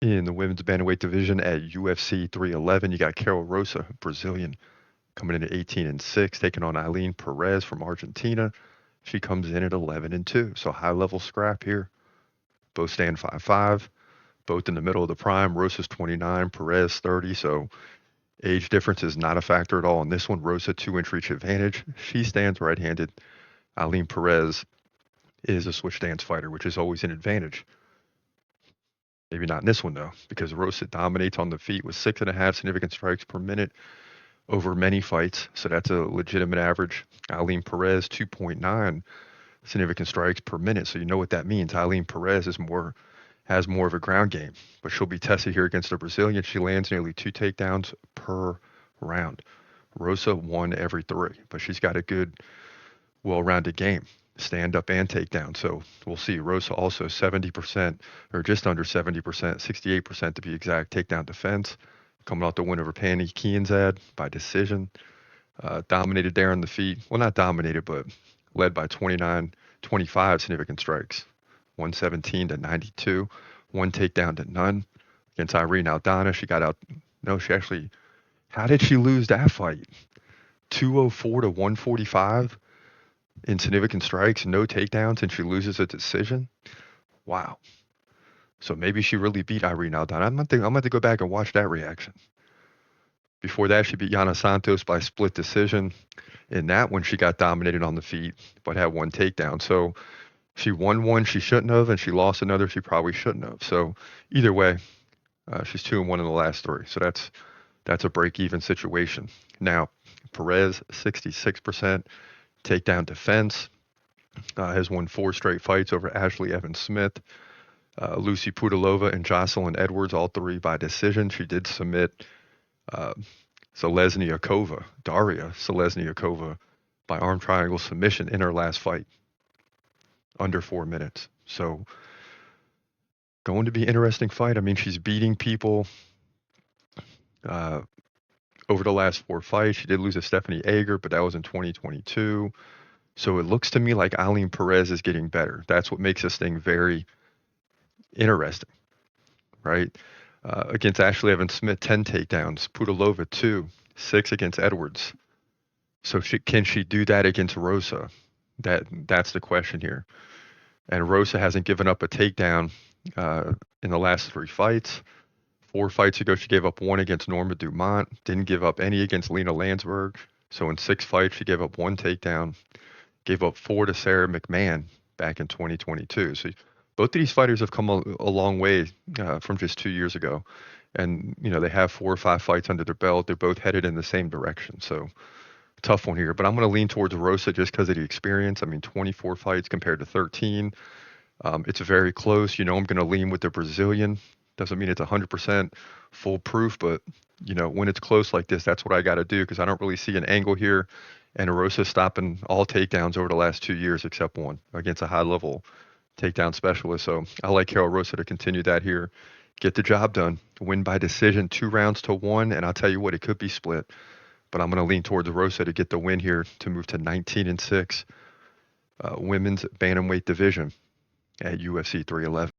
In the women's bantamweight division at UFC 311, you got Karol Rosa, Brazilian, coming in at 18-6, taking on Ailin Perez from Argentina. She comes in at 11-2, so high level scrap here. Both stand 5'5", both in the middle of the prime. Rosa's 29, Perez 30, so age difference is not a factor at all in this one. Rosa 2-inch reach advantage. She stands right-handed. Ailin Perez is a switch stance fighter, which is always an advantage. Maybe not in this one though, because Rosa dominates on the feet with 6.5 significant strikes per minute over many fights, so that's a legitimate average. Ailin Perez 2.9 significant strikes per minute, so you know what that means. Ailin Perez has more of a ground game, but she'll be tested here against a Brazilian. She lands nearly 2 takedowns per round. Rosa 1 every 3, but she's got a good, well-rounded game, stand up and takedown. So we'll see. Rosa also 70%, or just under 70%, 68% to be exact, takedown defense. Coming off the win over Pannie Kianzad by decision. Dominated there on the feet. Well, not dominated, but led by 25 significant strikes. 117-92. 1 takedown to none. Against Irene Aldana, she got out. No, she actually. How did she lose that fight? 204-145 in significant strikes, no takedowns, and she loses a decision? Wow. So maybe she really beat Irene Aldana. I'm going to go back and watch that reaction. Before that, she beat Yana Santos by split decision. In that one, she got dominated on the feet, but had 1 takedown. So she won one she shouldn't have, and she lost another she probably shouldn't have. So either way, she's 2-1 in the last 3. So that's a break-even situation. Now, Perez, 66% takedown defense, has won 4 straight fights over Ashley Evans-Smith, Lucy Pudilova, and Jocelyn Edwards, all 3 by decision. She did submit Daria Selesniakova, by arm triangle submission in her last fight, under 4 minutes. So going to be an interesting fight. I mean, she's beating people over the last 4 fights. She did lose to Stephanie Ager, but that was in 2022. So it looks to me like Ailin Perez is getting better. That's what makes this thing very interesting, right? Against Ashley Evans-Smith, 10 takedowns. Pudilova, 2. 6 against Edwards. So can she do that against Rosa? That's the question here. And Rosa hasn't given up a takedown in the last 3 fights. 4 fights ago, she gave up 1 against Norma Dumont. Didn't give up any against Lena Landsberg. So in 6 fights, she gave up 1 takedown. Gave up 4 to Sarah McMahon back in 2022. So both of these fighters have come a long way from just 2 years ago. And, they have 4 or 5 fights under their belt. They're both headed in the same direction. So tough one here. But I'm going to lean towards Rosa just because of the experience. I mean, 24 fights compared to 13. It's very close. I'm going to lean with the Brazilian. Doesn't mean it's 100% foolproof, but, when it's close like this, that's what I got to do because I don't really see an angle here. And Rosa stopping all takedowns over the last 2 years except 1 against a high-level takedown specialist. So I like Karol Rosa to continue that here. Get the job done. Win by decision, 2 rounds to 1. And I'll tell you what, it could be split. But I'm going to lean towards Rosa to get the win here to move to 19-6 women's bantamweight division at UFC 311.